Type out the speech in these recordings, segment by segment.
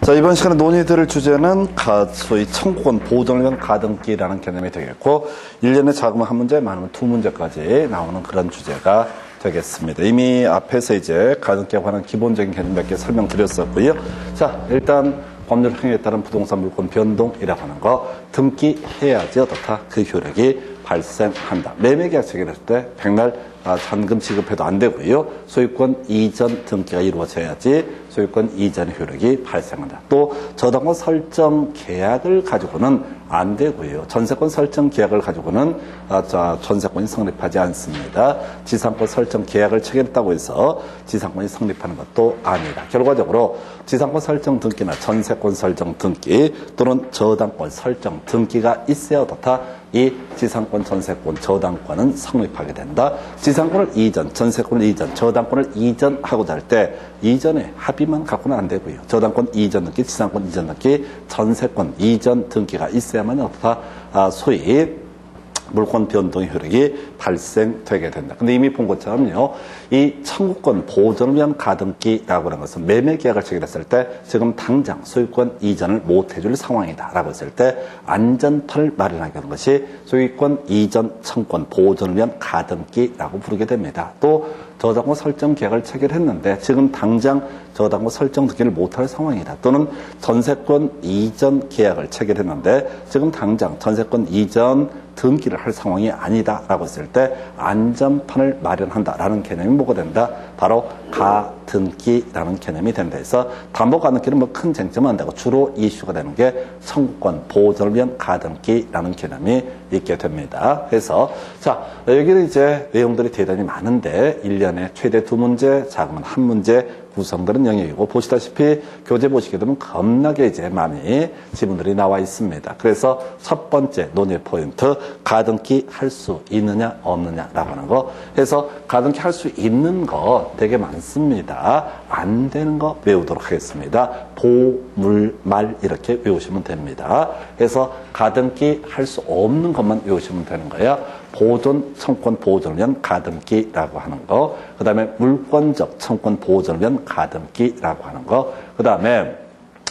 자, 이번 시간에 논의드릴 주제는 소위 청구권 보존을 위한 가등기라는 개념이 되겠고, 1년에 작으면 한 문제, 많으면 두 문제까지 나오는 그런 주제가 되겠습니다. 이미 앞에서 이제 가등기에 관한 기본적인 개념 몇 개 설명드렸었고요. 자, 일단 법률 행위에 따른 부동산 물권 변동이라고 하는 거 등기해야지 어떻다 그 효력이 발생한다. 매매계약 체결했을 때 백날 잔금 지급해도 안 되고요. 소유권 이전 등기가 이루어져야지 소유권 이전 효력이 발생한다. 또 저당권 설정 계약을 가지고는 안 되고요. 전세권 설정 계약을 가지고는 전세권이 성립하지 않습니다. 지상권 설정 계약을 체결했다고 해서 지상권이 성립하는 것도 아니다. 결과적으로 지상권 설정 등기나 전세권 설정 등기 또는 저당권 설정 등기가 있어야 어떻다 이 지상권, 전세권, 저당권은 성립하게 된다. 지상권을 이전, 전세권을 이전, 저당권을 이전하고자 할 때 이전에 합의만 갖고는 안 되고요. 저당권 이전 등기, 지상권 이전 등기, 전세권 이전 등기가 있어야만 어떻다 소위 물권 변동의 효력이 발생되게 된다. 근데 이미 본 것처럼요, 이 청구권 보존을 위한 가등기라고 하는 것은 매매 계약을 체결했을 때 지금 당장 소유권 이전을 못 해줄 상황이다라고 했을 때 안전판을 마련하게 하는 것이 소유권 이전 청구권 보존을 위한 가등기라고 부르게 됩니다. 또 저당권 설정 계약을 체결했는데 지금 당장 저당권 설정 등기를 못할 상황이다. 또는 전세권 이전 계약을 체결했는데 지금 당장 전세권 이전 등기를 할 상황이 아니다라고 했을 때 안전판을 마련한다라는 개념이 뭐가 된다? 바로 가등기라는 개념이 된다 해서 담보 가등기는 뭐 큰 쟁점은 안 되고 주로 이슈가 되는 게 청구권 보존을 위한 가등기라는 개념이 있게 됩니다. 그래서 자, 여기는 이제 내용들이 대단히 많은데 1년에 최대 2문제, 작으면 1문제 구성되는 영역이고 보시다시피 교재 보시게 되면 겁나게 이제 많이 지문들이 나와 있습니다. 그래서 첫 번째 논의 포인트 가등기 할 수 있느냐 없느냐라고 하는 거 해서 가등기 할 수 있는 거 되게 많습니다. 안 되는 거 외우도록 하겠습니다. 보물말 이렇게 외우시면 됩니다. 그래서 가등기 할 수 없는 것만 외우시면 되는 거예요. 보존, 청구권 보존을 위한 가등기라고 하는 거, 그 다음에 물권적 청구권 보존을 위한 가등기라고 하는 거, 그 다음에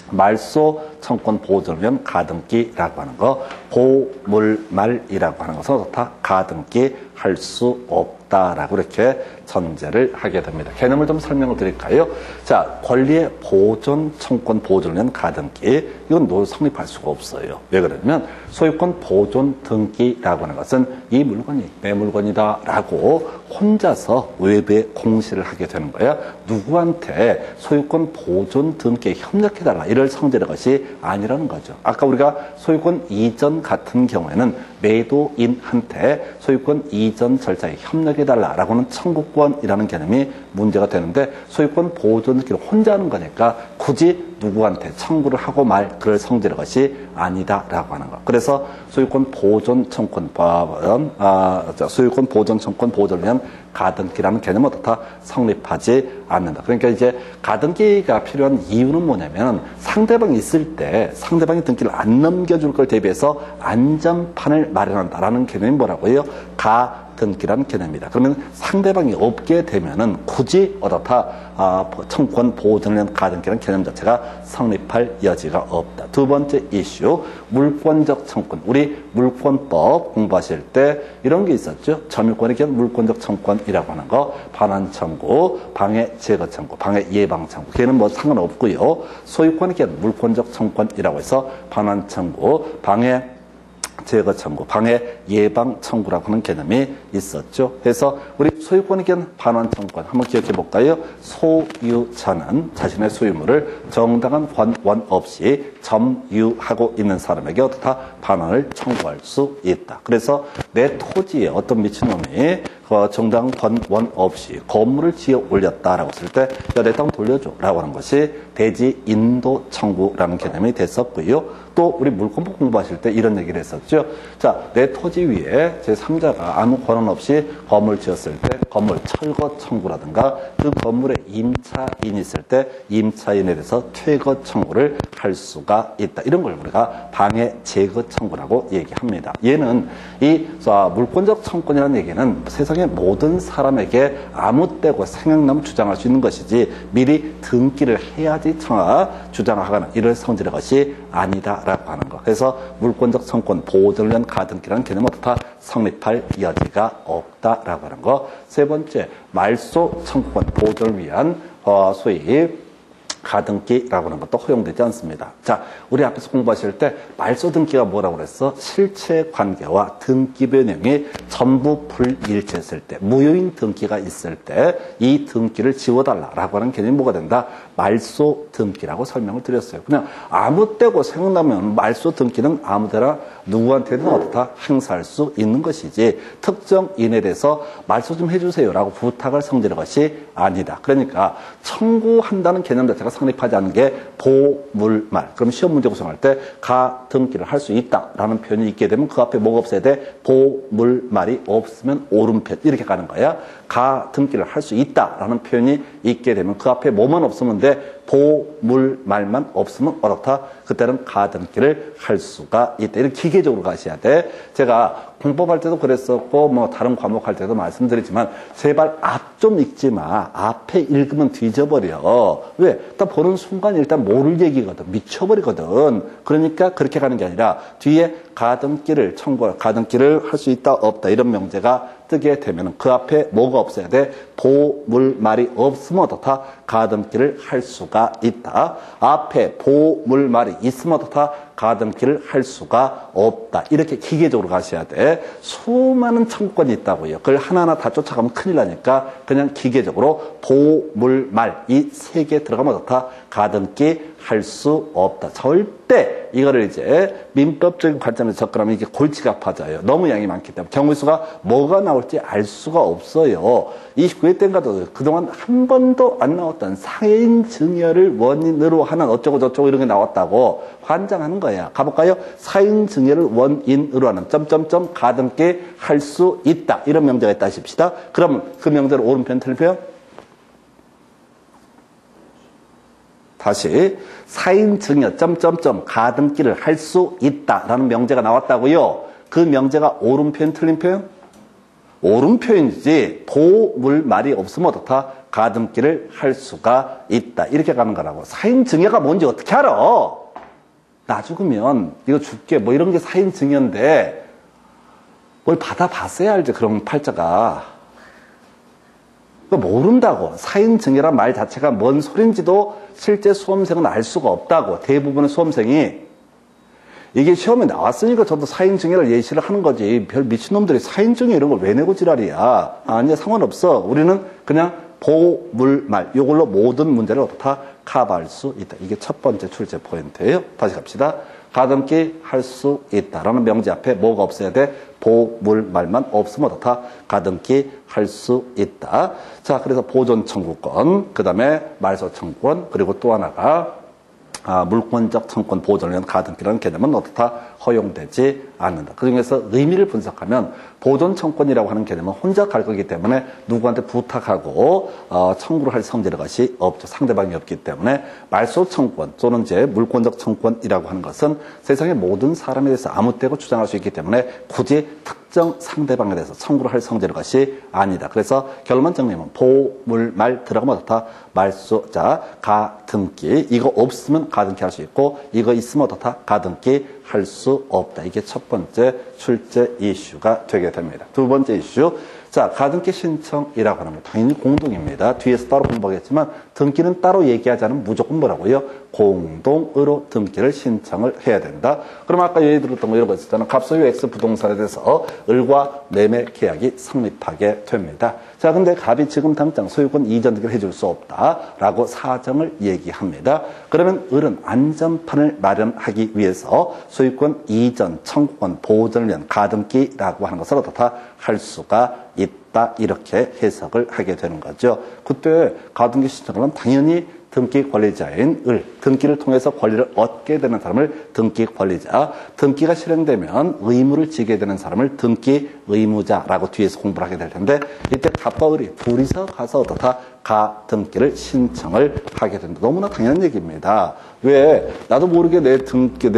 말소 청구권 보존을 위한 가등기라고 하는 거, 보물말이라고 하는 것은 다 가등기 할 수 없다라고 이렇게 전제를 하게 됩니다. 개념을 좀 설명을 드릴까요? 자, 권리의 보존, 청구권 보존을 위한 가등기, 이건 성립할 수가 없어요. 왜 그러냐면 소유권 보존 등기라고 하는 것은 이 물건이 내 물건이다라고 혼자서 외부에 공시를 하게 되는 거야. 누구한테 소유권 보존 등기에 협력해달라 이럴 성질의 것이 아니라는 거죠. 아까 우리가 소유권 이전 같은 경우에는 매도인한테 소유권 이전 절차에 협력해달라라고 하는 청구권이라는 개념이 문제가 되는데 소유권 보존 등기를 혼자 하는 거니까 굳이 누구한테 청구를 하고 말 그럴 성질의 것이 아니다라고 하는 거. 그래서 소유권 보존 청구권 소유권 보존 청구권 보존을 위한 가등기라는 개념은 어떻다 성립하지 않는다. 그러니까 이제 가등기가 필요한 이유는 뭐냐면 상대방이 있을 때 상대방이 등기를 안 넘겨줄 걸 대비해서 안전판을 마련한다라는 개념이 뭐라고요? 가등기라는 개념입니다. 그러면 상대방이 없게 되면은 굳이 어떻다 청구권 보존을 위한 가등기라는 개념 자체가 성립할 여지가 없다. 두 번째 이슈 물권적 청구권. 우리 물권법 공부하실 때 이런 게 있었죠. 점유권에 대한 물권적 청구권이라고 하는 거, 반환 청구, 방해 제거 청구, 방해 예방 청구. 걔는 뭐 상관없고요. 소유권에 대한 물권적 청구권이라고 해서 반환 청구, 방해 제거 청구, 방해 예방 청구라고 하는 개념이 있었죠. 그래서 우리 소유권에 대한 반환 청구권 한번 기억해 볼까요? 소유자는 자신의 소유물을 정당한 권원 없이 점유하고 있는 사람에게 어떻다 반환을 청구할 수 있다. 그래서 내 토지에 어떤 미친놈이 정당한 권원 없이 건물을 지어 올렸다라고 했을 때 야, 내 땅 돌려줘라고 하는 것이 대지 인도 청구라는 개념이 됐었고요. 또 우리 물권법 공부하실 때 이런 얘기를 했었죠. 자, 내 토지 위에 제3자가 아무 권한 없이 건물 지었을 때 건물 철거 청구라든가 그 건물에 임차인이 있을 때 임차인에 대해서 퇴거 청구를 할 수가 있다. 이런 걸 우리가 방해 제거 청구라고 얘기합니다. 얘는 이 물권적 청구권이라는 얘기는 세상에 세상의 모든 사람에게 아무 때고 생각나면 주장할 수 있는 것이지 미리 등기를 해야지 주장하거나 이를 성질의 것이 아니다라고 하는 것. 그래서 물권적 청구권 보호를 위한 가등기라는 개념은 어떻다? 성립할 여지가 없다라고 하는 것. 세 번째, 말소 청구권 보호를 위한 소위 가등기라고 하는 것도 허용되지 않습니다. 자, 우리 앞에서 공부하실 때 말소 등기가 뭐라고 그랬어? 실체 관계와 등기 변형이 전부 불일치했을 때, 무효인 등기가 있을 때 이 등기를 지워달라라고 하는 개념이 뭐가 된다? 말소 등기라고 설명을 드렸어요. 그냥 아무 때고 생각나면 말소 등기는 아무데나 누구한테든 어떻다? 행사할 수 있는 것이지 특정인에 대해서 말소 좀 해주세요라고 부탁을 성질의 것이 아니다. 그러니까 청구한다는 개념 자체가 성립하지 않는 게 보물말. 그럼 시험 문제 구성할 때 가등기를 할 수 있다라는 표현이 있게 되면 그 앞에 뭐가 없어야 돼? 보물말이 없으면 오른편 이렇게 가는 거야. 가등기를 할 수 있다라는 표현이 있게 되면 그 앞에 뭐만 없으면 돼? 보물말만 없으면 어렵다. 그때는 가등기를 할 수가 있다. 이렇게 기계적으로 가셔야 돼. 제가 공법할 때도 그랬었고 뭐 다른 과목 할 때도 말씀드리지만 제발 앞 좀 읽지 마. 앞에 읽으면 뒤져버려. 왜? 딱 보는 순간 일단 모를 얘기거든. 미쳐버리거든. 그러니까 그렇게 가는 게 아니라 뒤에 가등기를 할 수 있다 없다 이런 명제가 뜨게 되면 그 앞에 뭐가 없어야 돼? 보물말이 없으면 어떻다? 가등기를 할 수가 있다. 앞에 보물말이 있으면 어떻다? 가등기를 할 수가 없다. 이렇게 기계적으로 가셔야 돼. 수많은 청구권이 있다고요. 그걸 하나하나 다 쫓아가면 큰일 나니까 그냥 기계적으로 보물말 이 세 개 들어가면 어떻다? 가등기 할 수 없다. 절대 이거를 이제 민법적인 관점에서 접근하면 이게 골치가 아파져요. 너무 양이 많기 때문에 경우수가 뭐가 나올지 알 수가 없어요. 29회 때인가도 그동안 한 번도 안 나왔던 사인 증여를 원인으로 하는 어쩌고 저쩌고 이런 게 나왔다고 환장하는 거야. 가볼까요? 사인 증여를 원인으로 하는 점점점 가등기 할 수 있다. 이런 명제가 있다 하십시다. 그럼 그 명제를 오른편 틀리면 다시 사인 증여 점점점 가등기를 할 수 있다라는 명제가 나왔다고요. 그 명제가 옳은 표현 틀린 표현? 옳은 표현이지 보물말이 없으면 어떻다? 가등기를 할 수가 있다. 이렇게 가는 거라고. 사인 증여가 뭔지 어떻게 알아? 나 죽으면 이거 줄게 뭐 이런 게 사인 증여인데 뭘 받아봤어야 알지. 그런 팔자가. 모른다고. 사인 증여란 말 자체가 뭔 소린지도 실제 수험생은 알 수가 없다고. 대부분의 수험생이 이게 시험에 나왔으니까 저도 사인 증여를 예시를 하는 거지. 별 미친놈들이 사인 증여 이런 걸 왜 내고 지랄이야. 아니야, 상관없어. 우리는 그냥 보물말 이걸로 모든 문제를 어떻다 커버할 수 있다. 이게 첫 번째 출제 포인트예요. 다시 갑시다. 가등기 할 수 있다라는 명제 앞에 뭐가 없어야 돼? 보물말만 없으면 어떻다? 가등기 할 수 있다. 자, 그래서 보존 청구권, 그 다음에 말소 청구권, 그리고 또 하나가 물권적 청구권 보존을 위한 가등기라는 개념은 어떻다? 허용되지 않는다. 그 중에서 의미를 분석하면 보존 청구권이라고 하는 개념은 혼자 갈 거기 때문에 누구한테 부탁하고 청구를 할 성질의 것이 없죠. 상대방이 없기 때문에 말소 청구권 또는 이제 물권적 청구권이라고 하는 것은 세상의 모든 사람에 대해서 아무 때고 주장할 수 있기 때문에 굳이 특정 상대방에 대해서 청구를 할 성질의 것이 아니다. 그래서 결론만 정리하면 보물말 들어가면 어떻다? 말소자 가등기 이거 없으면 가등기 할 수 있고 이거 있으면 어떻다? 가등기 할 수 없다. 이게 첫 번째 출제 이슈가 되게 됩니다. 두 번째 이슈. 자, 가등기 신청이라고 하는 건 당연히 공동입니다. 뒤에서 따로 공부하겠지만 등기는 따로 얘기하지 않으면 무조건 뭐라고요? 공동으로 등기를 신청을 해야 된다. 그럼 아까 예를 들었던 거 이런 거 있었잖아요. 갑소유 X 부동산에 대해서 을과 매매 계약이 성립하게 됩니다. 자, 근데 갑이 지금 당장 소유권 이전 등기를 해줄 수 없다라고 사정을 얘기합니다. 그러면 을은 안전판을 마련하기 위해서 소유권 이전 청구권 보존을 위한 가등기라고 하는 것을 어떻다 할 수가 있다. 이렇게 해석을 하게 되는 거죠. 그때 가등기 신청을 하면 당연히 등기 권리자인 을, 등기를 통해서 권리를 얻게 되는 사람을 등기 권리자, 등기가 실행되면 의무를 지게 되는 사람을 등기 의무자라고 뒤에서 공부를 하게 될 텐데 이때 갑과 을이 둘이서 가서 어떻다? 가등기를 신청을 하게 된다. 너무나 당연한 얘기입니다. 왜? 나도 모르게 내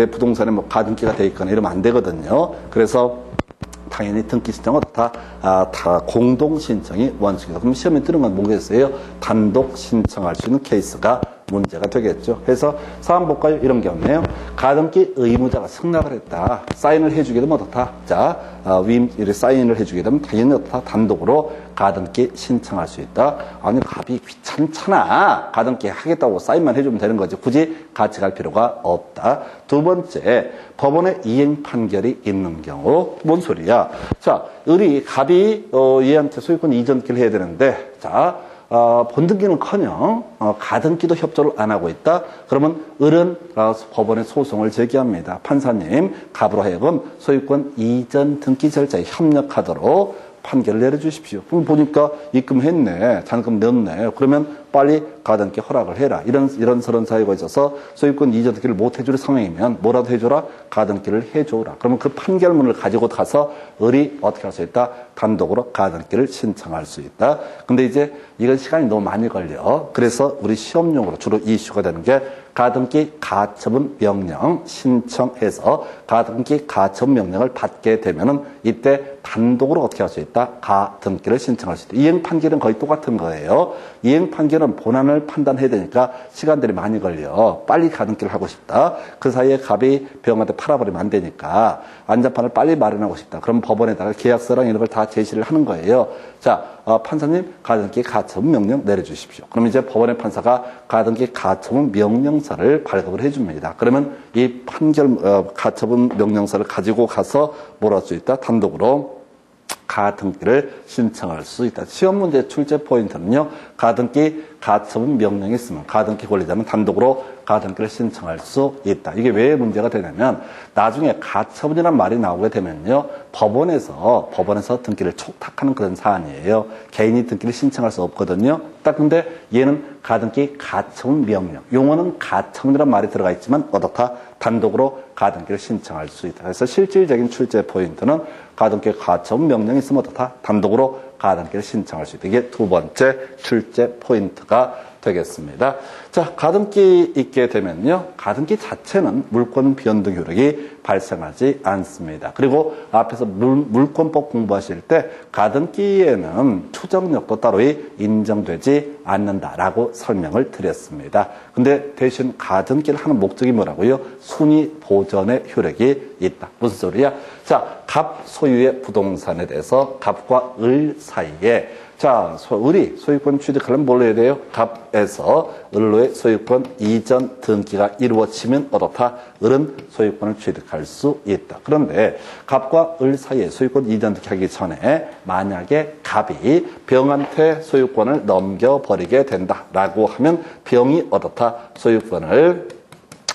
부동산에 뭐 가등기가 돼 있거나 이러면 안 되거든요. 그래서 당연히 등기 신청은 다 공동 신청이 원칙이다. 그럼 시험에 뜨는 건 뭐겠어요? 단독 신청할 수 있는 케이스가 문제가 되겠죠. 그래서 사안 볼까요? 이런 게 없네요. 가등기 의무자가 승낙을 했다. 사인을 해주게 되면 어떻다? 자, 위임 사인을 해주게 되면 당연히 어떻다? 단독으로 가등기 신청할 수 있다. 아니, 갑이 귀찮잖아. 가등기 하겠다고 사인만 해주면 되는 거지. 굳이 같이 갈 필요가 없다. 두 번째, 법원의 이행 판결이 있는 경우. 뭔 소리야? 자, 갑이 얘한테 소유권 이전기를 해야 되는데, 자, 본등기는커녕 가등기도 협조를 안 하고 있다. 그러면 을은 법원에 소송을 제기합니다. 판사님, 갑으로 하여금 소유권 이전 등기 절차에 협력하도록 판결을 내려주십시오. 그럼 보니까 입금했네, 잔금 넣었네. 그러면 빨리 가등기 허락을 해라. 이런 사유가 있어서 소유권 이전 등기를 못 해줄 상황이면 뭐라도 해줘라? 가등기를 해줘라. 그러면 그 판결문을 가지고 가서 을이 어떻게 할 수 있다? 단독으로 가등기를 신청할 수 있다. 근데 이제 이건 시간이 너무 많이 걸려. 그래서 우리 시험용으로 주로 이슈가 되는 게 가등기 가처분 명령 신청해서 가등기 가처분 명령을 받게 되면은 이때 단독으로 어떻게 할 수 있다? 가등기를 신청할 수 있다. 이행 판결은 거의 똑같은 거예요. 이행 판결은 본안을 판단해야 되니까 시간들이 많이 걸려. 빨리 가등기를 하고 싶다. 그 사이에 갑이 병한테 팔아버리면 안 되니까 안전판을 빨리 마련하고 싶다. 그럼 법원에다가 계약서랑 이런 걸 다 제시를 하는 거예요. 자, 판사님 가등기 가처분 명령 내려주십시오. 그럼 이제 법원의 판사가 가등기 가처분 명령서를 발급을 해줍니다. 그러면 이 가처분 명령서를 가지고 가서 뭘 할 수 있다? 단독으로 가등기를 신청할 수 있다. 시험 문제 출제 포인트는요, 가등기 가처분 명령이 있으면 가등기 권리자는 단독으로 가등기를 신청할 수 있다. 이게 왜 문제가 되냐면 나중에 가처분이란 말이 나오게 되면요, 법원에서 등기를 촉탁하는 그런 사안이에요. 개인이 등기를 신청할 수 없거든요. 딱 근데 얘는 가등기 가처분 명령. 용어는 가처분이란 말이 들어가 있지만 어떻다? 단독으로 가등기를 신청할 수 있다. 그래서 실질적인 출제 포인트는 가등기 가처분 명령이 있으면 어떻다? 단독으로 가등기를 신청할 수 있다. 이게 두 번째 출제 포인트가 되겠습니다. 자, 가등기 있게 되면요, 가등기 자체는 물권 변동 효력이 발생하지 않습니다. 그리고 앞에서 물권법 공부하실 때 가등기에는 추정력도 따로 인정되지 않는다라고 설명을 드렸습니다. 근데 대신 가등기를 하는 목적이 뭐라고요? 순위 보전의 효력이 있다. 무슨 소리야? 자, 갑 소유의 부동산에 대해서 갑과 을 사이에 자, 을이 소유권 취득하려면 뭘 해야 돼요? 갑에서 을로의 소유권 이전 등기가 이루어지면 어떻다? 을은 소유권을 취득할 수 있다. 그런데 갑과 을 사이에 소유권 이전 등기하기 전에 만약에 갑이 병한테 소유권을 넘겨버리게 된다라고 하면 병이 어떻다? 소유권을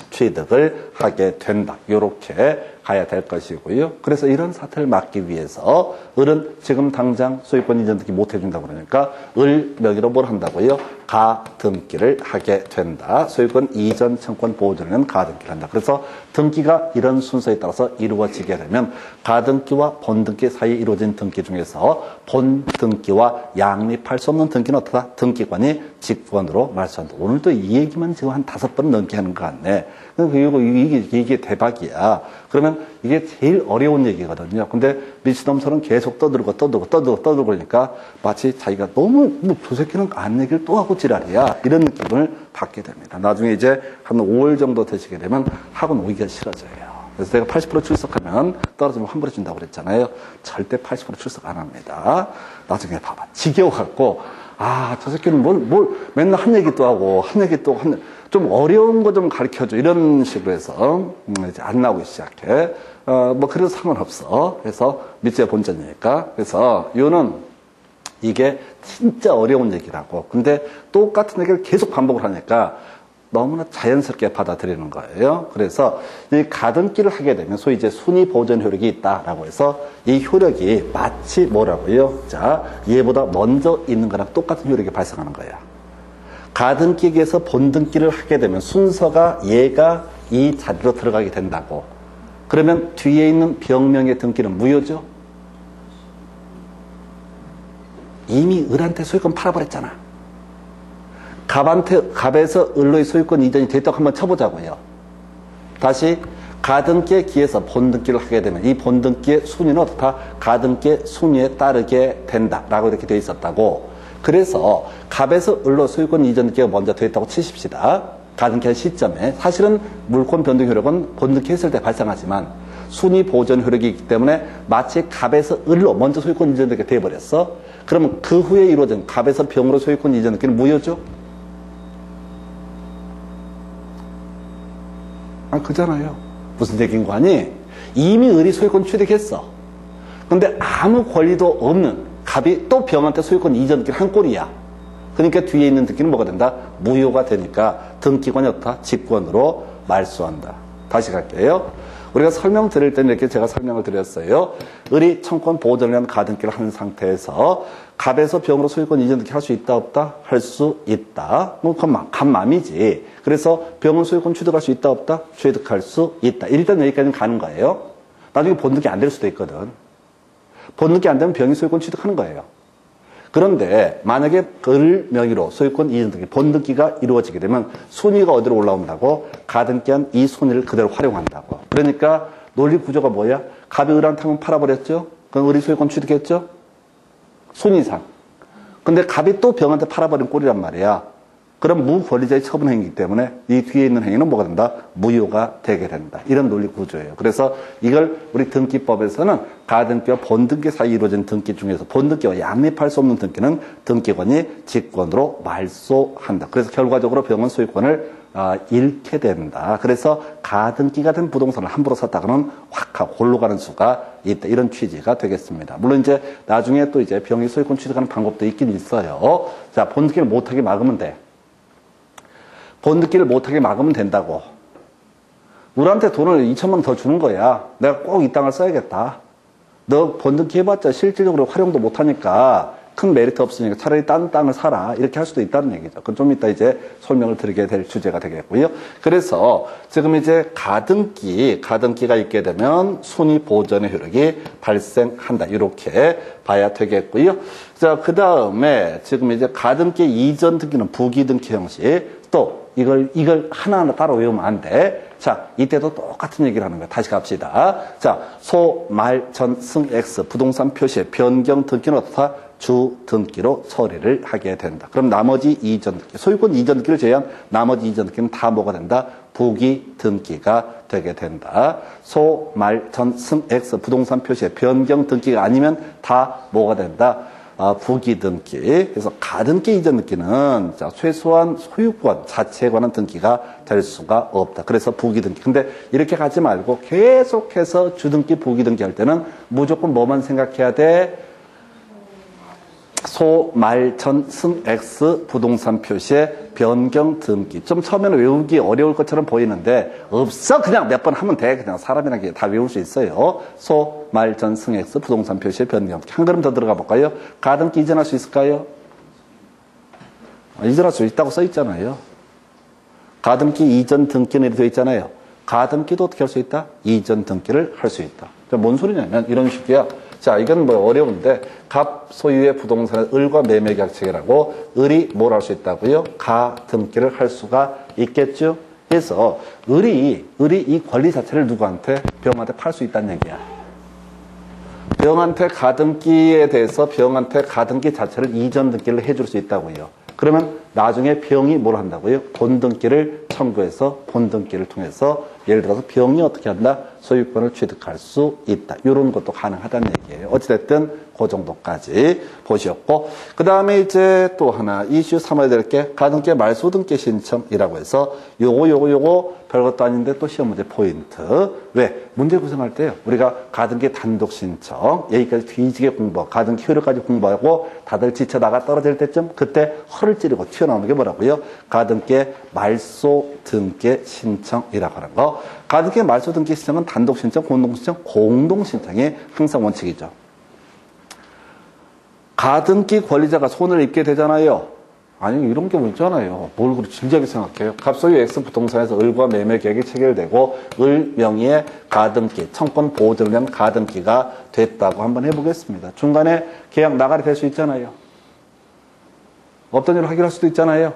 취득을 하게 된다. 이렇게 가야 될 것이고요. 그래서 이런 사태를 막기 위해서 을은 지금 당장 소유권 이전 등기 못 해준다고 그러니까 을 명의로 뭘 한다고요? 가등기를 하게 된다. 소유권 이전 청구권 보호전에는 가등기를 한다. 그래서 등기가 이런 순서에 따라서 이루어지게 되면 가등기와 본등기 사이에 이루어진 등기 중에서 본등기와 양립할 수 없는 등기는 어떻다? 등기관이 직권으로 말소한다. 오늘도 이 얘기만 지금 한 5번 넘게 하는 것 같네. 이게 대박이야. 그러면 이게 제일 어려운 얘기거든요. 근데 미치놈처럼 계속 떠들고 그러니까 마치 자기가 너무 저 새끼는 안 얘기를 또 하고 지랄이야. 이런 느낌을 받게 됩니다. 나중에 이제 한 5월 정도 되시게 되면 학원 오기가 싫어져요. 그래서 내가 80% 출석하면 떨어지면 환불해 준다고 그랬잖아요. 절대 80% 출석 안 합니다. 나중에 봐봐. 지겨워갖고 저 새끼는 뭘 맨날 한 얘기 또 하고 한 얘기 또 좀 어려운 거 좀 가르쳐줘. 이런 식으로 해서 이제 안 나오기 시작해. 그래도 상관없어. 그래서 밑째 본전이니까. 그래서 이게 진짜 어려운 얘기라고. 근데 똑같은 얘기를 계속 반복을 하니까 너무나 자연스럽게 받아들이는 거예요. 그래서 이 가등기를 하게 되면 소위 이제 순위 보전 효력이 있다라고 해서 이 효력이 마치 뭐라고요? 자, 얘보다 먼저 있는 거랑 똑같은 효력이 발생하는 거야. 가등기에서 본등기를 하게 되면 순서가 얘가 이 자리로 들어가게 된다고. 그러면 뒤에 있는 병명의 등기는 무효죠? 이미 을한테 소유권 팔아버렸잖아. 갑에서 을로의 소유권 이전이 됐다고 한번 쳐보자고요. 다시 가등기에 기해서 본등기를 하게 되면 이 본등기의 순위는 어떻다? 가등기의 순위에 따르게 된다라고 이렇게 되어 있었다고. 그래서 갑에서 을로 소유권 이전 등기가 먼저 되어 있다고 치십시다. 가등기한 시점에. 사실은 물권 변동 효력은 본등기 했을 때 발생하지만 순위 보전 효력이 있기 때문에 마치 갑에서 을로 먼저 소유권 이전 등기가 되어버렸어. 그러면 그 후에 이루어진 갑에서 병으로 소유권 이전 등기는 무효죠? 그잖아요. 무슨 얘기인 거 아니? 이미 을이 소유권 취득했어. 근데 아무 권리도 없는 갑이 또 병한테 소유권 이전 등기를 한 꼴이야. 그러니까 뒤에 있는 등기는 뭐가 된다? 무효가 되니까 등기권이 어떻다? 직권으로 말소한다. 다시 갈게요. 우리가 설명 드릴 때는 이렇게 제가 설명을 드렸어요. 을이 청권 보전을 위한 가등기를 한 상태에서 갑에서 병으로 소유권 이전 등기 할 수 있다 없다? 할 수 있다. 그건 갑맘이지. 그래서 병은 소유권 취득할 수 있다 없다? 취득할 수 있다. 일단 여기까지는 가는 거예요. 나중에 본등기 안 될 수도 있거든. 본등기 안 되면 병이 소유권 취득하는 거예요. 그런데 만약에 을 명의로 소유권 이전 등기, 본등기가 이루어지게 되면 순위가 어디로 올라온다고? 가등기한 이 순위를 그대로 활용한다고. 그러니까 논리 구조가 뭐야? 갑이 을한테 한번 팔아버렸죠? 그럼 을이 소유권 취득했죠? 순위상. 근데 갑이 또 병한테 팔아버린 꼴이란 말이야. 그럼 무권리자의 처분 행위이기 때문에 이 뒤에 있는 행위는 뭐가 된다? 무효가 되게 된다. 이런 논리 구조예요. 그래서 이걸 우리 등기법에서는 가등기와 본등기 사이에 이루어진 등기 중에서 본등기와 양립할 수 없는 등기는 등기권이 직권으로 말소한다. 그래서 결과적으로 병은 소유권을 잃게 된다. 그래서 가등기가 된 부동산을 함부로 샀다가는 확 하고 골로 가는 수가 있다. 이런 취지가 되겠습니다. 물론 이제 나중에 또 이제 병이 소유권 취득하는 방법도 있긴 있어요. 자, 본등기를 못하게 막으면 돼. 본등기를 못하게 막으면 된다고. 우리한테 돈을 2천만 원 더 주는 거야. 내가 꼭 이 땅을 써야겠다. 너 본등기 해봤자 실질적으로 활용도 못하니까 큰 메리트 없으니까 차라리 딴 땅을 사라. 이렇게 할 수도 있다는 얘기죠. 그건 좀 이따 이제 설명을 드리게 될 주제가 되겠고요. 그래서 지금 이제 가등기가 있게 되면 순위 보전의 효력이 발생한다. 이렇게 봐야 되겠고요. 자, 그 다음에 지금 이제 가등기 이전 등기는 부기등기 형식. 또 이걸 하나하나 따로 외우면 안 돼. 자, 이때도 똑같은 얘기를 하는 거야. 다시 갑시다. 자, 소, 말, 전, 승, X 부동산 표시의 변경 등기는 어떻다? 주 등기로 처리를 하게 된다. 그럼 나머지 이전 등기, 소유권 이전 등기를 제외한 나머지 이전 등기는 다 뭐가 된다? 부기 등기가 되게 된다. 소, 말, 전, 승, X 부동산 표시의 변경 등기가 아니면 다 뭐가 된다? 부기 등기. 그래서 가등기 이전 등기는 최소한 소유권 자체에 관한 등기가 될 수가 없다. 그래서 부기 등기. 근데 이렇게 가지 말고 계속해서 주등기, 부기 등기 할 때는 무조건 뭐만 생각해야 돼? 소, 말, 전, 승, X 부동산 표시의 변경 등기. 좀 처음에는 외우기 어려울 것처럼 보이는데 없어. 그냥 몇 번 하면 돼. 그냥 사람이라는 게 다 외울 수 있어요. 소, 말, 전, 승, X 부동산 표시의 변경 등기. 한 걸음 더 들어가 볼까요? 가등기 이전할 수 있을까요? 이전할 수 있다고 써 있잖아요. 가등기 이전 등기는 이렇게 되어 있잖아요. 가등기도 어떻게 할 수 있다? 이전 등기를 할 수 있다. 뭔 소리냐면 이런 식이야. 자, 이건 뭐 어려운데 갑 소유의 부동산의 을과 매매 계약 체결하고 을이 뭘 할 수 있다고요? 가등기를 할 수가 있겠죠. 그래서 을이 이 권리 자체를 누구한테? 병한테 팔 수 있다는 얘기야. 병한테 가등기에 대해서 병한테 가등기 자체를 이전 등기를 해줄 수 있다고요. 그러면 나중에 병이 뭘 한다고요? 본등기를 청구해서 본등기를 통해서 예를 들어서 병이 어떻게 한다? 소유권을 취득할 수 있다. 이런 것도 가능하다는 얘기예요. 어찌됐든 그 정도까지 보셨고, 그 다음에 이제 또 하나 이슈 삼아야 될 게 가등기 말소 등기 신청이라고 해서 요거 별것도 아닌데 또 시험 문제 포인트. 왜? 문제 구성할 때요. 우리가 가등기 단독 신청 여기까지 뒤지게 공부하고 가등기 효력까지 공부하고 다들 지쳐 나가 떨어질 때쯤 그때 허를 찌르고 튀어나오는 게 뭐라고요? 가등기 말소 등기 신청이라고 하는 거. 가등기 말소 등기 신청은 단독 신청, 공동 신청, 공동 신청이 항상 원칙이죠. 가등기 권리자가 손을 입게 되잖아요. 아니 이런 게 있잖아요. 뭘 그렇게 진지하게 생각해요. 갑소유 X 부동산에서 을과 매매 계약이 체결되고 을 명의의 가등기, 청권 보호전을 위한 가등기가 됐다고 한번 해보겠습니다. 중간에 계약 나가리 될 수 있잖아요. 없던 일을 확인할 수도 있잖아요.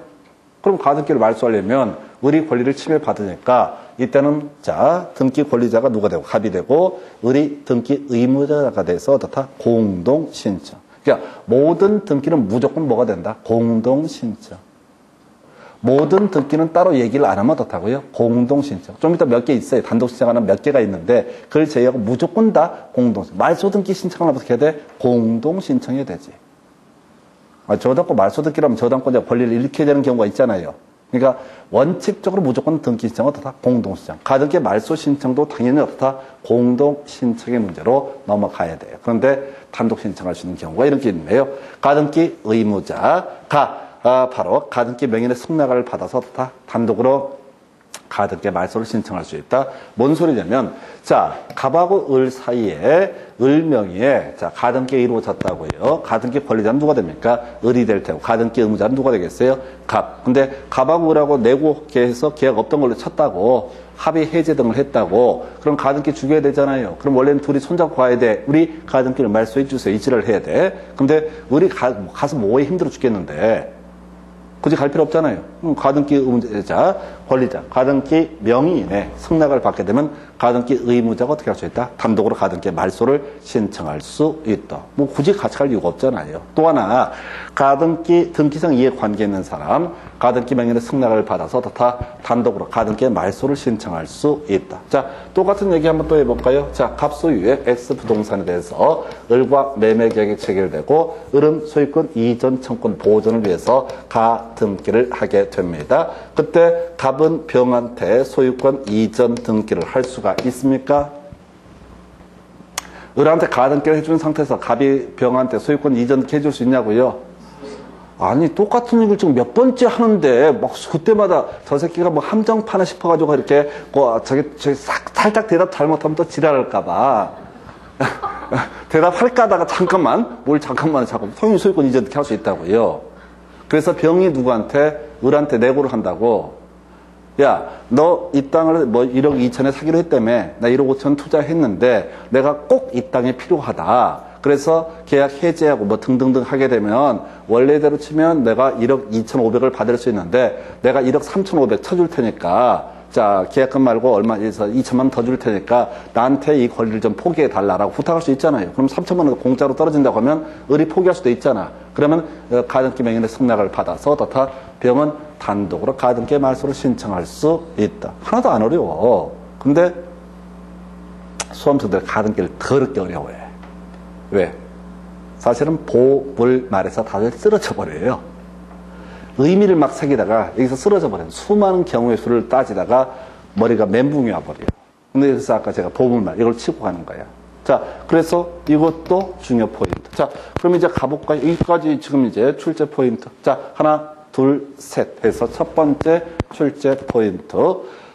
그럼 가등기를 말소하려면 을이 권리를 침해받으니까 이때는 자 등기 권리자가 누가 되고 갑이 되고 을이 등기 의무자가 돼서 어떻다? 공동 신청. 그러니까 모든 등기는 무조건 뭐가 된다? 공동 신청. 모든 등기는 따로 얘기를 안 하면 어떻다고요? 공동 신청. 좀 이따 몇 개 있어요. 단독 신청하는 몇 개가 있는데 그걸 제외하고 무조건 다 공동 신청. 말소 등기 신청을 어떻게 해야 돼? 공동 신청해야 되지. 저당권 말소 등기라면 저당권자 권리를 잃게 되는 경우가 있잖아요. 그러니까 원칙적으로 무조건 등기 신청은 어떻다? 공동 신청. 가등기 말소 신청도 당연히 어떻다? 공동 신청의 문제로 넘어가야 돼요. 그런데 단독 신청할 수 있는 경우가 이렇게 있네요. 가등기 의무자가 바로 가등기 명인의 승낙을 받아서 다 단독으로 가등기 말소를 신청할 수 있다. 뭔 소리냐면, 자, 갑하고 을 사이에 을 명의에 자 가등기가 이루어졌다고요. 가등기 권리자는 누가 됩니까? 을이 될 테고 가등기 의무자는 누가 되겠어요? 갑. 근데 갑하고 을하고 내고 해서 계약 없던 걸로 쳤다고 합의 해제 등을 했다고 그럼 가등기 죽여야 되잖아요. 그럼 원래는 둘이 손잡고 가야 돼. 우리 가등기를 말소해 주세요. 이지를 해야 돼. 근데 을이 가서 뭐에 힘들어 죽겠는데 굳이 갈 필요 없잖아요. 가등기 의무자, 권리자, 가등기 명의인의 승낙을 받게 되면 가등기 의무자가 어떻게 할 수 있다? 단독으로 가등기 말소를 신청할 수 있다. 뭐 굳이 같이 갈 이유가 없잖아요. 또 하나, 가등기 등기상 이해관계 있는 사람, 가등기 명의인의 승낙을 받아서 다 단독으로 가등기 말소를 신청할 수 있다. 자, 똑같은 얘기 한번 또 해볼까요? 자, 갑소유의 X부동산에 대해서 을과 매매계약이 체결되고 을은 소유권 이전 청권 보존을 위해서 가등기를 하게 됩니다. 그때 갑은 병한테 소유권 이전 등기를 할 수가 있습니까? 을한테 가등기를 해주는 상태에서 갑이 병한테 소유권 이전 해줄 수 있냐고요? 아니 똑같은 얘기를 지금 몇 번째 하는데 막 그때마다 저 새끼가 뭐 함정파나 싶어가지고 이렇게 저기 살짝 대답 잘못하면 또 지랄할까봐 대답할까 하다가 잠깐만 성인 소유권 이전 할 수 있다고요. 그래서 병이 누구한테 을한테 내고를 한다고. 야, 너 이 땅을 뭐 1억 2천에 사기로 했다며. 나 1억 5천 투자했는데 내가 꼭 이 땅이 필요하다. 그래서 계약 해제하고 뭐 등등등 하게 되면 원래대로 치면 내가 1억 2,500을 받을 수 있는데 내가 1억 3,500 쳐줄 테니까 자, 계약금 말고 얼마에서 2천만 원 더 줄 테니까 나한테 이 권리를 좀 포기해 달라라고 부탁할 수 있잖아요. 그럼 3천만 원 공짜로 떨어진다고 하면 을이 포기할 수도 있잖아. 그러면 가등기 명인의 승낙을 받아서 다 병은 단독으로 가등기 말소를 신청할 수 있다. 하나도 안 어려워. 근데 수험생들 가등기를 더럽게 어려워해. 왜? 사실은 보물 말에서 다들 쓰러져 버려요. 의미를 막 새기다가 여기서 쓰러져 버려요. 수많은 경우의 수를 따지다가 머리가 멘붕이 와버려요. 근데 그래서 아까 제가 보물말 이걸 치고 가는 거야. 자, 그래서 이것도 중요 포인트. 자, 그럼 이제 가볼까요? 여기까지 지금 이제 출제 포인트. 자, 하나, 둘, 셋 해서 첫 번째 출제 포인트.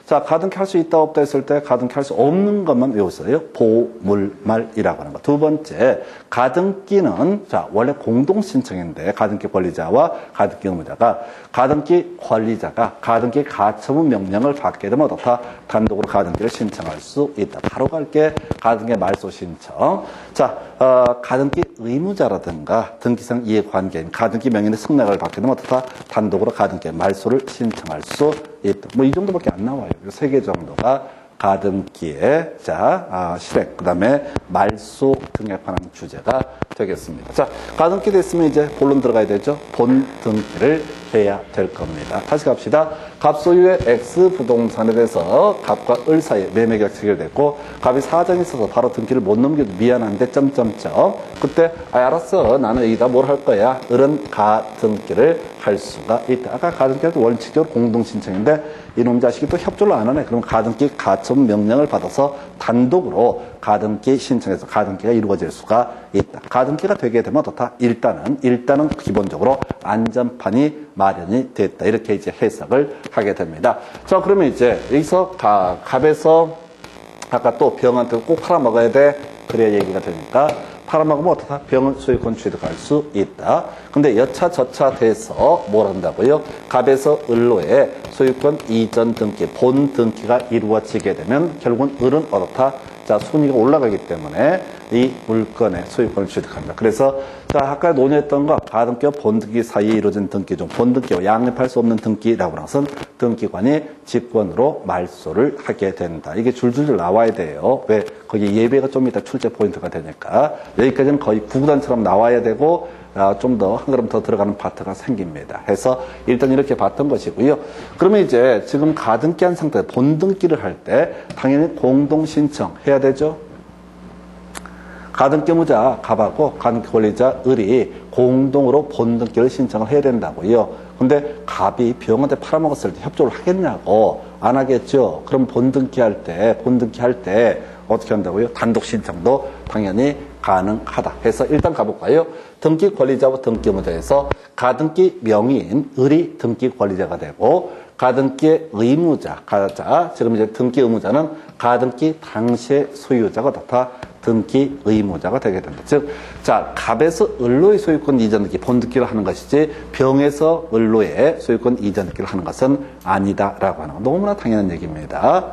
자, 가등기 할 수 있다 없다 했을 때 가등기 할 수 없는 것만 외웠어요. 보물말이라고 하는 거. 두 번째, 가등기는 자 원래 공동 신청인데 가등기 권리자와 가등기 의무자가 가등기 권리자가 가등기 가처분 명령을 받게 되면 어떻다? 단독으로 가등기를 신청할 수 있다. 바로 갈게 가등기 말소 신청. 자, 가등기 의무자라든가 등기상 이해관계인 가등기 명인의 승낙을 받게 되면 어떻다? 단독으로 가등기 말소를 신청할 수 있다. 뭐 이 정도밖에 안 나와요. 3개 정도가 가등기의 실행, 그 다음에 말소 등에 관한 주제가 되겠습니다. 자, 가등기 됐으면 이제 본론 들어가야 되죠. 본 등기를 해야 될 겁니다. 다시 갑시다. 갑소유의 X부동산에 대해서 갑과 을 사이에 매매계약 체결됐고 갑이 사정이 있어서 바로 등기를 못 넘겨도 미안한데 점점점 그때 알았어 나는 여기다 뭘 할 거야. 을은 가등기를 할 수가 있다. 아까 가등기도 원칙적으로 공동신청인데 이놈 자식이 또 협조를 안 하네. 그럼 가등기 가처분 명령을 받아서 단독으로 가등기 신청해서 가등기가 이루어질 수가 있다. 가등기가 되게 되면 어떻다? 일단은 기본적으로 안전판이 마련이 됐다. 이렇게 이제 해석을 하게 됩니다. 자, 그러면 이제 여기서 갑에서 아까 또 병한테 꼭 팔아먹어야 돼. 그래야 얘기가 되니까 팔아먹으면 어떻다? 병은 소유권 취득할 수 있다. 근데 여차저차 돼서 뭘 한다고요? 갑에서 을로의 소유권 이전 등기, 본 등기가 이루어지게 되면 결국은 을은 어떻다? 자, 순위가 올라가기 때문에 이 물건의 소유권을 취득합니다. 그래서 자, 아까 논의했던 거 가등기와 본등기 사이에 이루어진 등기 중 본등기와 양립할 수 없는 등기라고 하는 것은 등기관이 직권으로 말소를 하게 된다. 이게 줄줄줄 나와야 돼요. 왜? 거기 예배가 좀 이따 출제 포인트가 되니까 여기까지는 거의 구구단처럼 나와야 되고 좀 더 한 걸음 더 들어가는 파트가 생깁니다. 해서 일단 이렇게 봤던 것이고요. 그러면 이제 지금 가등기한 상태 본등기를 할 때 당연히 공동 신청해야 되죠. 가등기 의무자 갑하고 가등기 권리자 을이 공동으로 본등기를 신청을 해야 된다고요. 근데 갑이 병한테 팔아먹었을 때 협조를 하겠냐고 안 하겠죠. 그럼 본등기 할 때 어떻게 한다고요? 단독 신청도 당연히 가능하다 해서 일단 가볼까요? 등기 권리자와 등기 의무자에서 가등기 명의인 을이 등기 권리자가 되고 가등기의 의무자 가자 지금 이제 등기 의무자는 가등기 당시의 소유자가 다 등기 의무자가 되게 된다. 즉, 자, 갑에서 을로의 소유권 이전 등기 본등기를 하는 것이지 병에서 을로의 소유권 이전 등기를 하는 것은 아니다라고 하는 거 너무나 당연한 얘기입니다.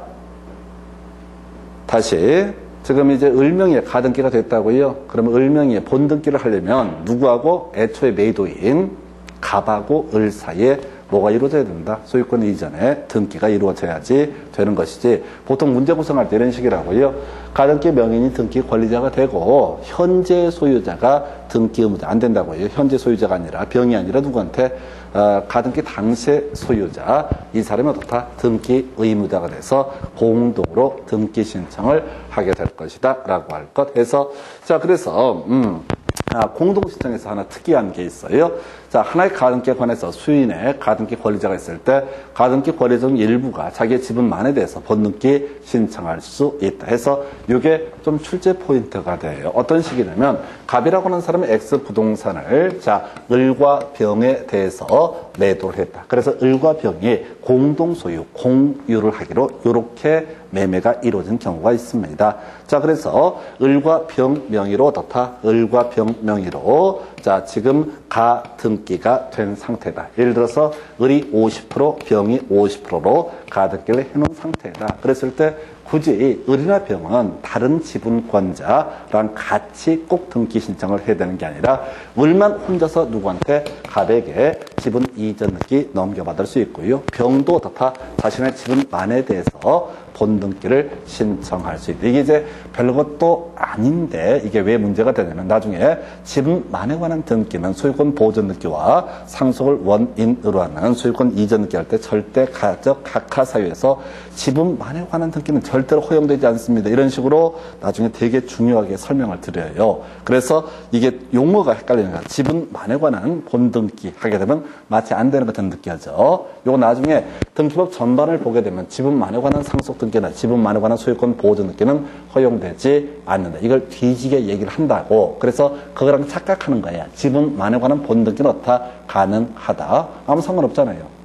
다시 지금 이제 을명의에 가등기가 됐다고요. 그러면 을명의에 본등기를 하려면 누구하고 애초에 매도인 갑하고 을 사이에 뭐가 이루어져야 된다. 소유권 이전에 등기가 이루어져야지 되는 것이지 보통 문제 구성할 때 이런 식이라고요. 가등기 명의인이 등기 권리자가 되고 현재 소유자가 등기 의무자 안 된다고요. 현재 소유자가 아니라 병이 아니라 누구한테 가등기 당시의 소유자 이 사람이 어떻다 등기 의무자가 돼서 공동으로 등기 신청을 하게 될 것이다 라고 할 것 해서 자 그래서 공동신청에서 하나 특이한 게 있어요. 자, 하나의 가등기에 관해서 수인의 가등기 권리자가 있을 때 가등기 권리자 중 일부가 자기의 지분만에 대해서 본등기 신청할 수 있다 해서 이게 좀 출제 포인트가 돼요. 어떤 식이냐면 갑이라고 하는 사람은 X 부동산을 자, 을과 병에 대해서 매도를 했다. 그래서 을과 병이 공동 소유, 공유를 하기로 이렇게 매매가 이루어진 경우가 있습니다. 자, 그래서 을과 병 명의로 어떻다? 을과 병 명의로 자, 지금 가등기가 된 상태다. 예를 들어서 을이 50%, 병이 50%로 가등기를 해놓은 상태다. 그랬을 때 굳이 을이나 병은 다른 지분권자랑 같이 꼭 등기 신청을 해야 되는 게 아니라 을만 혼자서 누구한테 갑에게 지분 이전 등기 넘겨받을 수 있고요. 병도 어떻다? 자신의 지분만에 대해서 본등기를 신청할 수 있다. 이게 이제 별것도 아닌데 이게 왜 문제가 되냐면 나중에 지분만에 관한 등기는 소유권 보존 등기와 상속을 원인으로 하는 소유권 이전 등기 할 때 절대 가적 각하 사유에서 지분만에 관한 등기는 절대로 허용되지 않습니다. 이런 식으로 나중에 되게 중요하게 설명을 드려요. 그래서 이게 용어가 헷갈리는 거야. 지분만에 관한 본등기 하게 되면 마치 안 되는 것 같은 느끼하죠. 요거 나중에 등기법 전반을 보게 되면 지분만에 관한 상속 등기나 지분만에 관한 소유권 보존 등기는 허용되지 않는다. 이걸 뒤지게 얘기를 한다고. 그래서 그거랑 착각하는 거야. 지분만에 관한 본등기는 어떻다? 가능하다. 아무 상관없잖아요.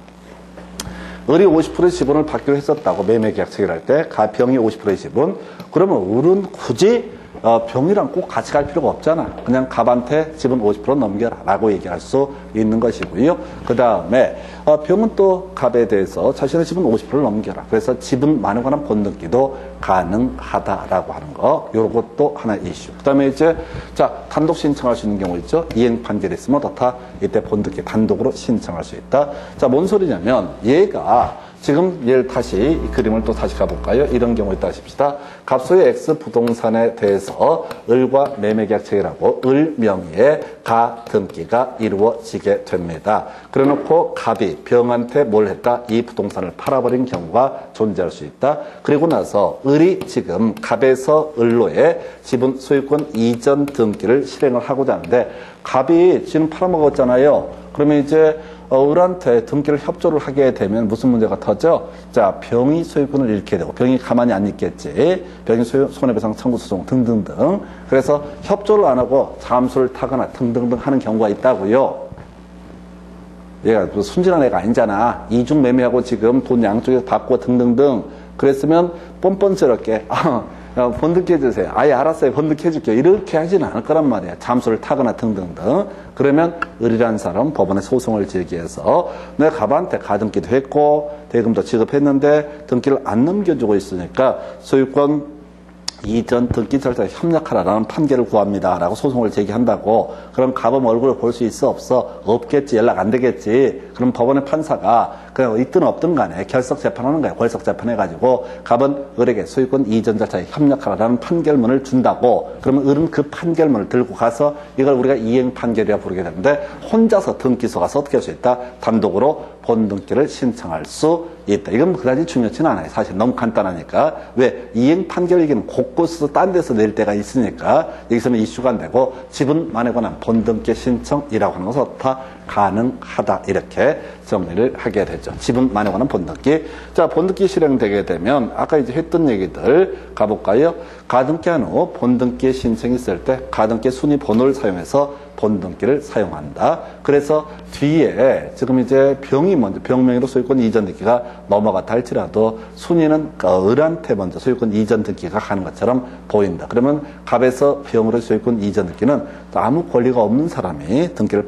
을이 50%의 지분을 받기로 했었다고 매매계약 체결할 때 병이 50%의 지분. 그러면 을은 굳이 병이랑 꼭 같이 갈 필요가 없잖아. 그냥 갑한테 지분 50% 넘겨라 라고 얘기할 수 있는 것이고요. 그 다음에 병은 또 갑에 대해서 자신의 지분 50%를 넘겨라. 그래서 지분만에 관한 본등기도 가능하다라고 하는 거. 요것도 하나의 이슈. 그 다음에 이제 자 단독 신청할 수 있는 경우 있죠. 이행 판결이 있으면 어떻다? 이때 본등기 단독으로 신청할 수 있다. 자, 뭔 소리냐면 얘가 지금 얘를 다시 이 그림을 또 다시 가볼까요? 이런 경우 있다 하십시다. 갑소의 X 부동산에 대해서 을과 매매계약 체결하고 을 명의의 가등기가 이루어지게 됩니다. 그래놓고 갑이 병한테 뭘 했다? 이 부동산을 팔아버린 경우가 존재할 수 있다. 그리고 나서 을이 지금 갑에서 을로의 지분 소유권 이전 등기를 실행을 하고자 하는데 갑이 지금 팔아먹었잖아요. 그러면 이제 을한테 등기를 협조를 하게 되면 무슨 문제가 터져? 자, 병이 소유권을 잃게 되고 병이 가만히 안 있겠지. 병이 손해배상 청구 소송 등등등. 그래서 협조를 안 하고 잠수를 타거나 등등등 하는 경우가 있다고요. 얘가 순진한 애가 아니잖아. 이중 매매하고 지금 돈 양쪽에서 받고 등등등. 그랬으면 뻔뻔스럽게 번득해주세요. 아예 알았어요. 번득해줄게요. 이렇게 하지는 않을 거란 말이야. 잠수를 타거나 등등등. 그러면 을이라는 사람 법원에 소송을 제기해서 내가 갑한테 가등기도 했고 대금도 지급했는데 등기를 안 넘겨주고 있으니까 소유권 이전 등기 절차에 협력하라라는 판결을 구합니다. 라고 소송을 제기한다고. 그럼 가범 얼굴을 볼 수 있어 없어? 없겠지. 연락 안 되겠지. 그럼 법원의 판사가 그냥 있든 없든 간에 결석 재판하는 거예요. 결석 재판해가지고 가범 을에게 소유권 이전 절차에 협력하라라는 판결문을 준다고. 그러면 을은 그 판결문을 들고 가서 이걸 우리가 이행 판결이라 부르게 되는데 혼자서 등기소 가서 어떻게 할 수 있다? 단독으로 본등기를 신청할 수 있다. 이건 그다지 중요치는 않아요. 사실 너무 간단하니까. 왜? 이행 판결 얘기는 곳곳에서 딴 데서 낼 때가 있으니까 여기서는 이슈가 안 되고 지분만에 관한 본등기 신청이라고 하는 것은 다 가능하다. 이렇게 정리를 하게 되죠. 지분만에 관한 본등기. 자, 본등기 실행되게 되면 아까 이제 했던 얘기들 가볼까요? 가등기한 후 본등기 신청이 있을 때 가등기 순위 번호를 사용해서 본등기를 사용한다. 그래서 뒤에 지금 이제 병이 먼저 병명의로 소유권 이전 등기가 넘어갔다 할지라도 순위는 을한테 먼저 소유권 이전 등기가 가는 것처럼 보인다. 그러면 갑에서 병으로 소유권 이전 등기는 아무 권리가 없는 사람이 등기를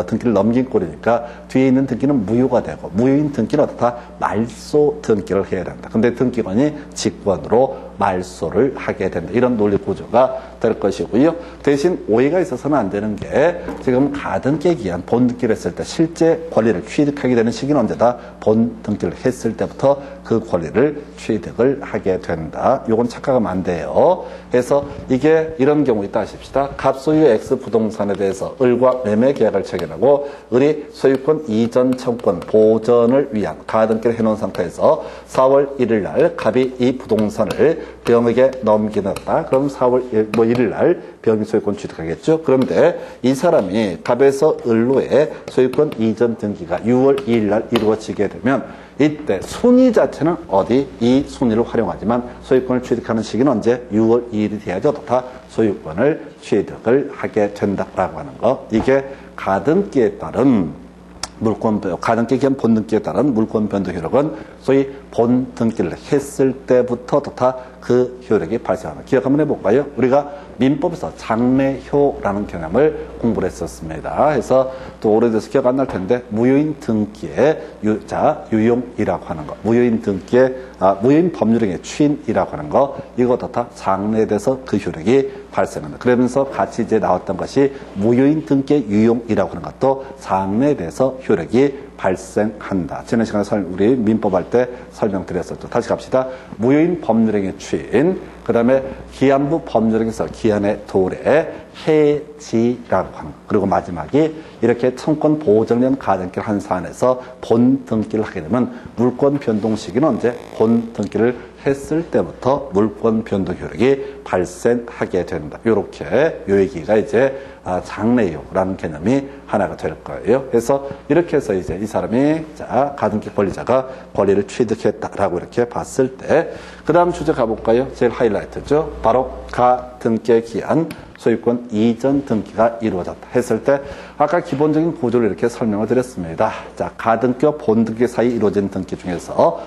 등기를 넘긴 꼴이니까 뒤에 있는 등기는 무효가 되고 무효인 등기는 어떻다? 말소 등기를 해야 된다. 근데 등기관이 직권으로 말소를 하게 된다. 이런 논리 구조가 될 것이고요. 대신 오해가 있어서는 안 되는 게 지금 가등기에 기한 본등기를 했을 때 실제 권리를 취득하게 되는 시기는 언제다? 본등기를 했을 때부터 그 권리를 취득을 하게 된다. 요건 착각하면 안 돼요. 그래서 이게 이런 경우 있다 하십시다. 갑소유 X 부동산에 대해서 을과 매매 계약을 체결하고 을이 소유권 이전 청구권 보전을 위한 가등기를 해놓은 상태에서 4월 1일 날 갑이 이 부동산을 병에게 넘기놨다. 그럼 4월 1일 날 병이 소유권 취득하겠죠. 그런데 이 사람이 갑에서 을로의 소유권 이전 등기가 6월 2일 날 이루어지게 되면 이때 순위 자체는 어디? 이 순위를 활용하지만 소유권을 취득하는 시기는 언제? 6월 2일이 돼야죠. 다 소유권을 취득을 하게 된다라고 하는 거. 이게 가등기에 따른 가등기 기한 본등기에 따른 물권 변동 효력은 소위 본등기를 했을 때부터 다 그 효력이 발생합니다. 기억 한번 해볼까요? 우리가 민법에서 장래효라는 개념을 공부를 했었습니다. 그래서 또 오래돼서 기억 안 날 텐데 무효인 등기의 유용이라고 하는 거, 무효인 등기의 무효인 법률행위의 추인이라고 하는 거, 이것도 다 장래돼서 그 효력이 발생합니다. 그러면서 같이 이제 나왔던 것이 무효인 등기의 유용이라고 하는 것도 장래돼서 효력이 발생한다. 지난 시간에 우리 민법 할 때 설명드렸었죠. 다시 갑시다. 무효인 법률행위 추인, 그 다음에 기한부 법률행위에서 기한의 도래, 해지라고 하는 것. 그리고 마지막이 이렇게 청권 보전련 가등기를 한 사안에서 본등기를 하게 되면 물권 변동 시기는 언제? 본등기를 했을 때부터 물권 변동 효력이 발생하게 된다. 요렇게 요 얘기가 이제 장래효라는 개념이 하나가 될 거예요. 그래서 이렇게 해서 이제 이 사람이 가등기 권리자가 권리를 취득했다라고 이렇게 봤을 때 그 다음 주제 가볼까요? 제일 하이라이트죠. 바로 가등기에 기한 소유권 이전 등기가 이루어졌다 했을 때 아까 기본적인 구조를 이렇게 설명을 드렸습니다. 자, 가등기와 본등기 사이 이루어진 등기 중에서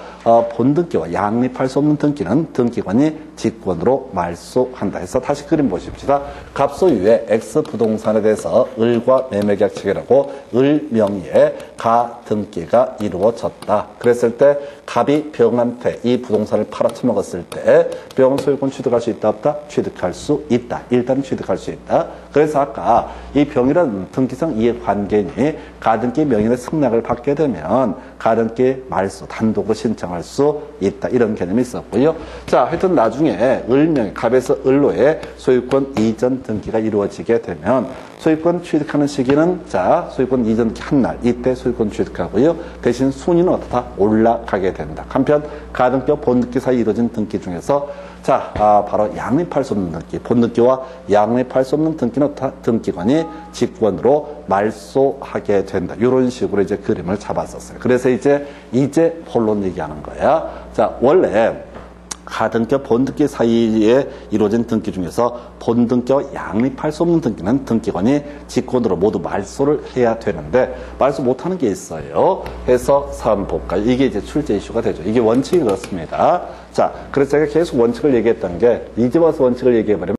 본등기와 양립할 수 없는 등기는 등기관이 직권으로 말소한다 해서 다시 그림 보십시다. 갑소유의 X 부동산에 대해서 을과 매매계약 체결하고 을 명의의 가등기가 이루어졌다. 그랬을 때 갑이 병한테 이 부동산을 팔아쳐먹었을 때 병은 소유권 취득할 수 있다 없다? 취득할 수 있다. 일단 취득할 수 있다. 그래서 아까 이 병이라는 등기상 이해관계인이 가등기 명의의 승낙을 받게 되면 가등기 말소 단독으로 신청할 수 있다. 이런 개념이 있었고요. 자, 하여튼 나중에 을명의 갑에서 을로의 소유권 이전 등기가 이루어지게 되면 소유권 취득하는 시기는 소유권 이전 등기 한 날 이때 소유권 취득하고요. 대신 순위는 어떻다? 올라가게 된다. 한편 가등기와 본등기 사이 이루어진 등기 중에서 바로 양립할 수 없는 등기, 본등기와 양립할 수 없는 등기는 등기관이 직권으로 말소하게 된다. 이런 식으로 이제 그림을 잡았었어요. 그래서 이제 본론 얘기하는 거야. 자, 원래 가등기와 본등기 사이에 이루어진 등기 중에서 본등기와 양립할 수 없는 등기는 등기관이 직권으로 모두 말소를 해야 되는데 말소 못하는 게 있어요. 해서 사안 볼까요? 이게 이제 출제 이슈가 되죠. 이게 원칙이 그렇습니다. 자, 그래서 제가 계속 원칙을 얘기했던 게 이제 와서 원칙을 얘기해버리면